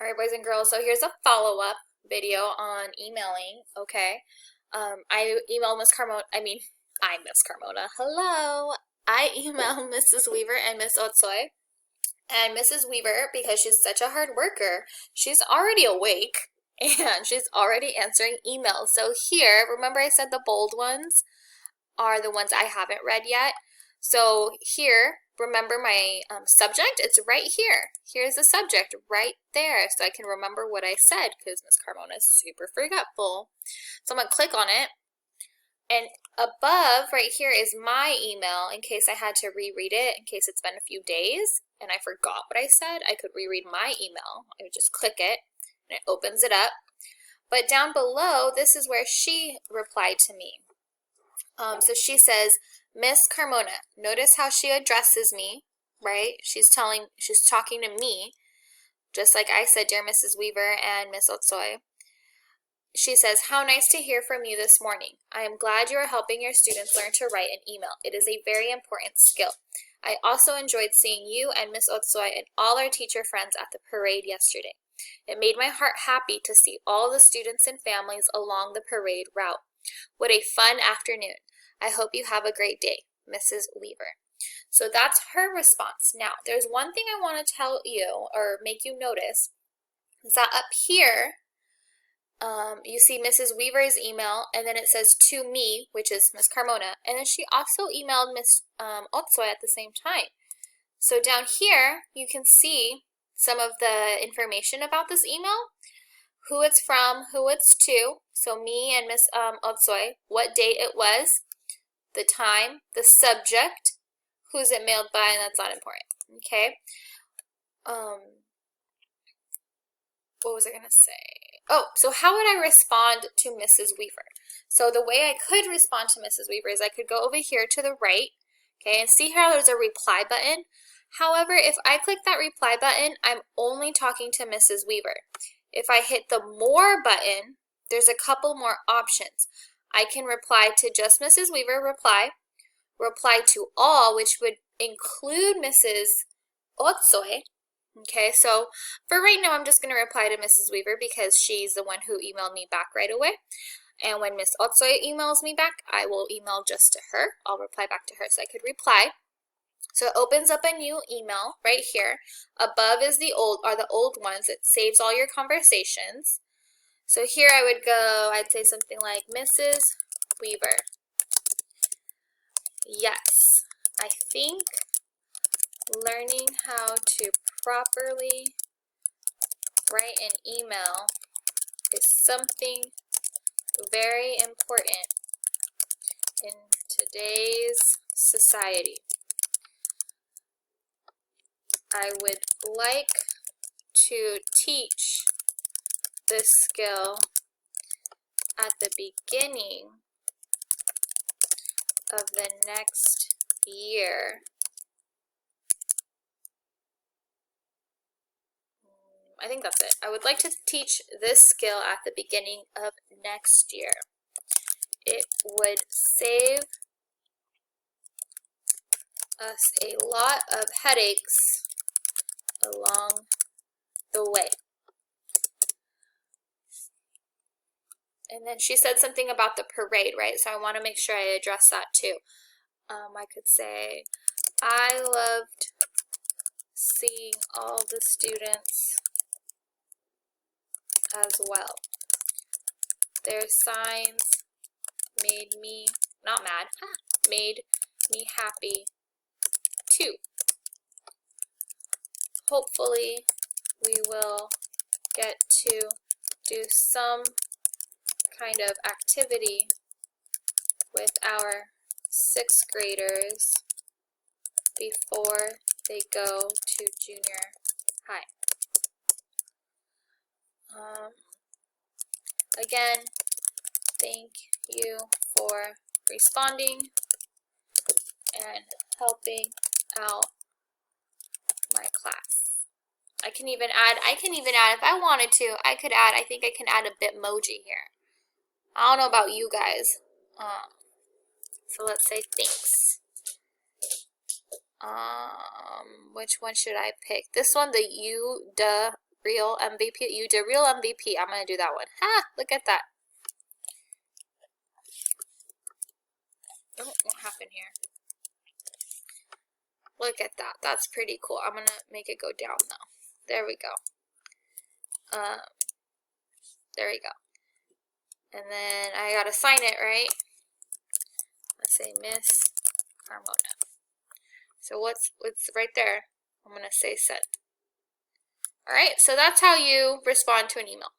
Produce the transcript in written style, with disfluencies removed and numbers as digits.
All right, boys and girls, so here's a follow-up video on emailing, okay? I emailed Miss Carmona, I'm Miss Carmona. Hello! I emailed Mrs. Weaver and Miss Otsoy. And Mrs. Weaver, because she's such a hard worker, she's already awake and she's already answering emails. So here, remember I said the bold ones are the ones I haven't read yet? So here, remember my subject? It's right here. Here's the subject right there, so I can remember what I said, because Miss Carmona is super forgetful. So I'm going to click on it, and above right here is my email in case I had to reread it, in case it's been a few days and I forgot what I said. I could reread my email. I would just click it, and it opens it up. But down below, this is where she replied to me. So she says, Miss Carmona, notice how she addresses me, right? She's talking to me, just like I said, dear Mrs. Weaver and Miss Otsoy. She says, how nice to hear from you this morning. I am glad you are helping your students learn to write an email. It is a very important skill. I also enjoyed seeing you and Miss Otsoy and all our teacher friends at the parade yesterday. It made my heart happy to see all the students and families along the parade route. What a fun afternoon. I hope you have a great day, Mrs. Weaver. So that's her response. Now, there's one thing I want to tell you or make you notice is that up here, you see Mrs. Weaver's email, and then it says to me, which is Miss Carmona, and then she also emailed Miss Otsoy at the same time. So down here, you can see some of the information about this email, who it's from, who it's to, so me and Miss Otsoy, what date it was, the time, the subject, who's it mailed by, and that's not important, okay? What was I going to say? Oh, so how would I respond to Mrs. Weaver? So the way I could respond to Mrs. Weaver is I could go over here to the right, okay, and see how there's a reply button. However, if I click that reply button, I'm only talking to Mrs. Weaver. If I hit the more button, there's a couple more options. I can reply to just Mrs. Weaver, reply to all, which would include Mrs. Otsoy. Okay, so for right now, I'm just going to reply to Mrs. Weaver because she's the one who emailed me back right away. And when Miss Otsoy emails me back, I will email just to her. I'll reply back to her, so I could reply. So it opens up a new email right here. Above is the old ones. It saves all your conversations. So here I would go, I'd say something like, Mrs. Weaver, yes, I think learning how to properly write an email is something very important in today's society. I would like to teach this skill at the beginning of the next year. I think that's it. I would like to teach this skill at the beginning of next year. It would save us a lot of headaches along the way. And then she said something about the parade, right? So I want to make sure I address that too. I could say, I loved seeing all the students as well. Their signs made me, not mad, made me happy too. Hopefully we will get to do some kind of activity with our 6th graders before they go to junior high. Again, thank you for responding and helping out my class. I can even add, if I wanted to, I think I can add a Bitmoji here. I don't know about you guys. So let's say thanks. Which one should I pick? This one, the you, duh, Real MVP. You did real MVP. I'm going to do that one. Ha! Look at that. Oh, what happened here? Look at that. That's pretty cool. I'm going to make it go down though. There we go. There we go. And then I got to sign it, right? Let's say Miss Carmona. So what's right there? I'm going to say send. All right, so that's how you respond to an email.